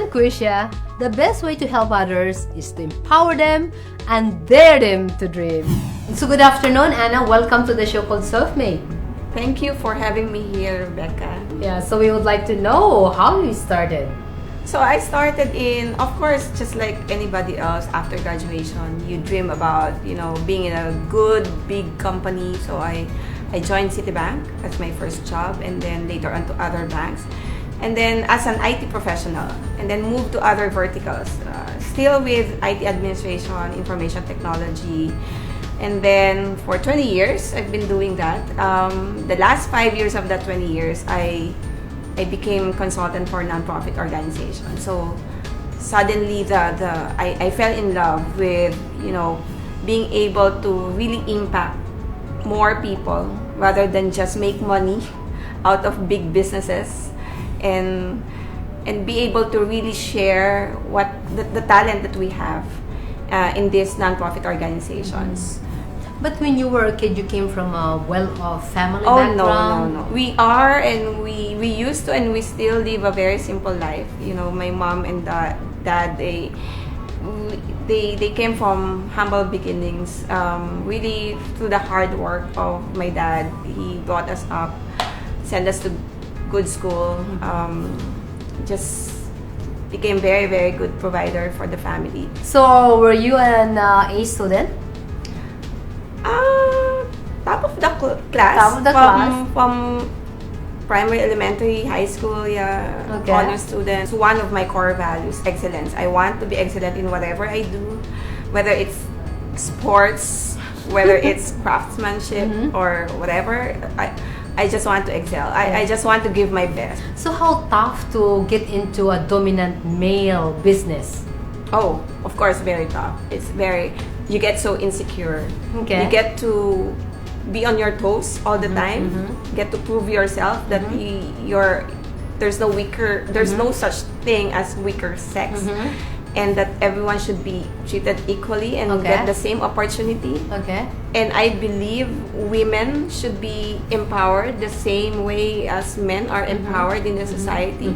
Cuisia, the best way to help others is to empower them and dare them to dream. So good afternoon, Anna. Welcome to the show called Self-Made. Thank you for having me here, Rebecca. Yeah, so we would like to know how you started. So I started of course, just like anybody else after graduation, you dream about, being in a good, big company. So I joined Citibank as my first job, and then later on to other banks. And then as an IT professional, and then moved to other verticals, still with IT administration, information technology. And then for 20 years, I've been doing that. The last 5 years of that 20 years, I became consultant for nonprofit organizations. So suddenly I fell in love with, being able to really impact more people rather than just make money out of big businesses, and be able to really share what the talent that we have in these nonprofit organizations. But when you were a kid, you came from a well-off family Oh, background? no. We are, and we used to, and we still live a very simple life. My mom and dad, they came from humble beginnings. Really through the hard work of my dad, he brought us up, sent us to good school, just became very, very good provider for the family. So were you an A student? Top of the class. Top of the class? From primary, elementary, high school, Okay. honor students. One of my core values, excellence. I want to be excellent in whatever I do, whether it's sports, whether it's craftsmanship, or whatever. I just want to excel. I just want to give my best. So how tough to get into a dominant male business? Oh, of course, very tough. You get so insecure. Okay. You get to be on your toes all the time. Get to prove yourself that there's no such thing as weaker sex, and that everyone should be treated equally and get the same opportunity. Okay. And I believe women should be empowered the same way as men are empowered in the society.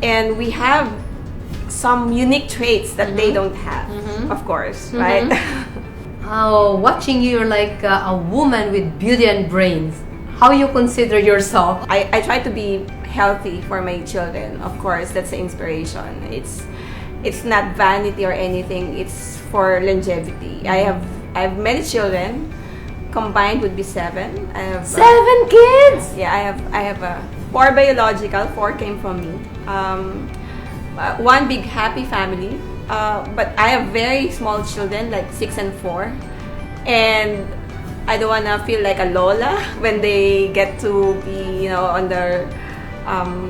And we have some unique traits that they don't have, of course, right? Watching you, you're like a woman with beauty and brains. How you consider yourself? I try to be healthy for my children. Of course, that's the inspiration. It's not vanity or anything. It's for longevity. I have many children. Combined would be 7. I have 7 kids. I have 4 biological. 4 came from me. One big happy family. But I have very small children, like 6 and 4, and I don't wanna feel like a lola when they get to be, on their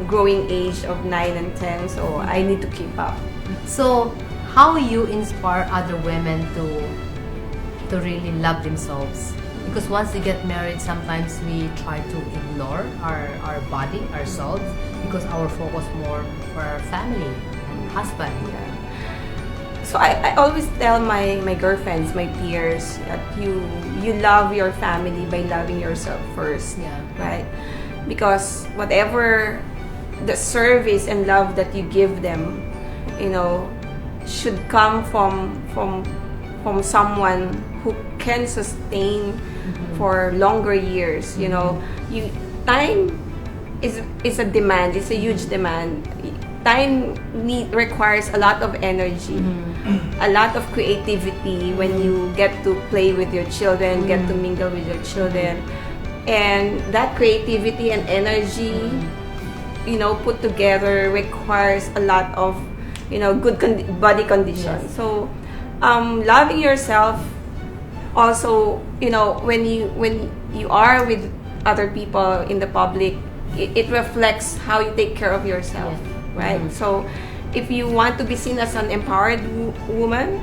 growing age of 9 and 10. So I need to keep up. So how you inspire other women to really love themselves? Because once they get married, sometimes we try to ignore our body, ourselves, because our focus more for our family and husband. Yeah. So I always tell my girlfriends, my peers, that you love your family by loving yourself first, right? Because whatever the service and love that you give them, should come from someone who can sustain for longer years. Time is a demand. It's a huge demand. Time requires a lot of energy, a lot of creativity when you get to play with your children, get to mingle with your children. And that creativity and energy, put together requires a lot of, good body condition. Yes. So, loving yourself also, when you are with other people in the public, it reflects how you take care of yourself. Yes. Right? So, if you want to be seen as an empowered woman,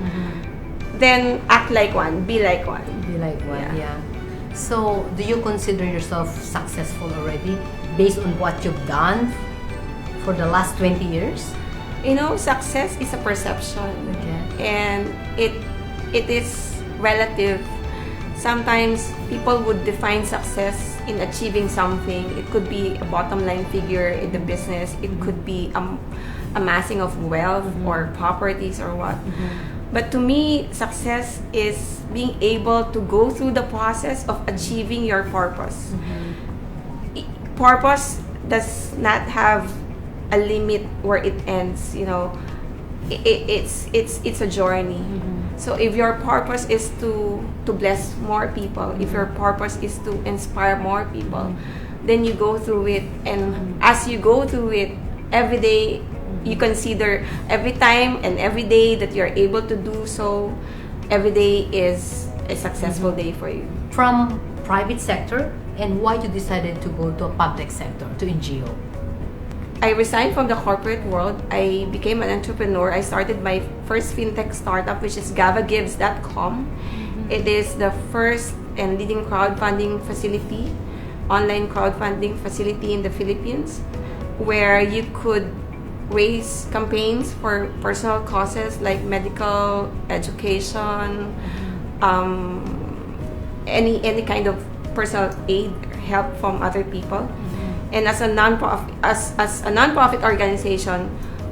then act like one, be like one. Be like one, yeah. So, do you consider yourself successful already based on what you've done for the last 20 years? Success is a perception. Okay. And it is relative. Sometimes people would define success in achieving something. It could be a bottom line figure in the business. It could be amassing of wealth or properties or what. But to me, success is being able to go through the process of achieving your purpose. Purpose does not have a limit where it ends. It's a journey. So if your purpose is to bless more people, if your purpose is to inspire more people, then you go through it, and as you go through it, every day you consider every time and every day that you're able to do so, every day is a successful day for you. From private sector, and why you decided to go to a public sector, to NGO? I resigned from the corporate world. I became an entrepreneur. I started my first fintech startup, which is gavagives.com. It is the first and leading crowdfunding facility, online crowdfunding facility in the Philippines, where you could raise campaigns for personal causes like medical, education, any kind of personal aid, help from other people. And as a non-profit organization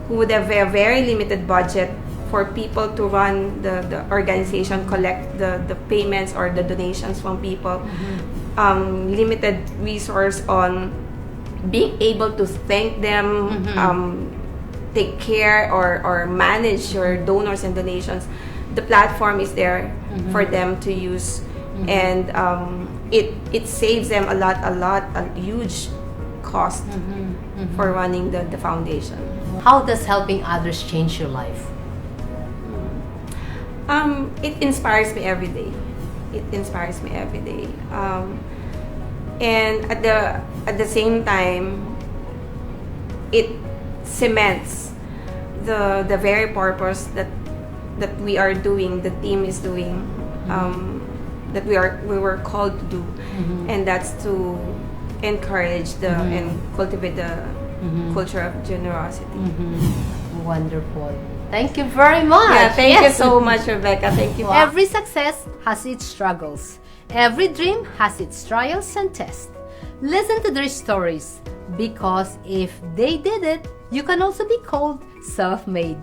who would have a very limited budget for people to run the organization, collect the payments or the donations from people, limited resource on being able to thank them, take care or manage your donors and donations. The platform is there for them to use, and it saves them a huge cost for running the foundation. How does helping others change your life? It inspires me every day. It inspires me every day. And at the same time, it cements the very purpose that we are doing, the team is doing, that we were called to do, and that's to encourage and cultivate the culture of generosity. Wonderful. Thank you very much. Yeah, thank you so much, Rebecca. Thank you. Every success has its struggles. Every dream has its trials and tests. Listen to their stories, because if they did it, you can also be called self-made.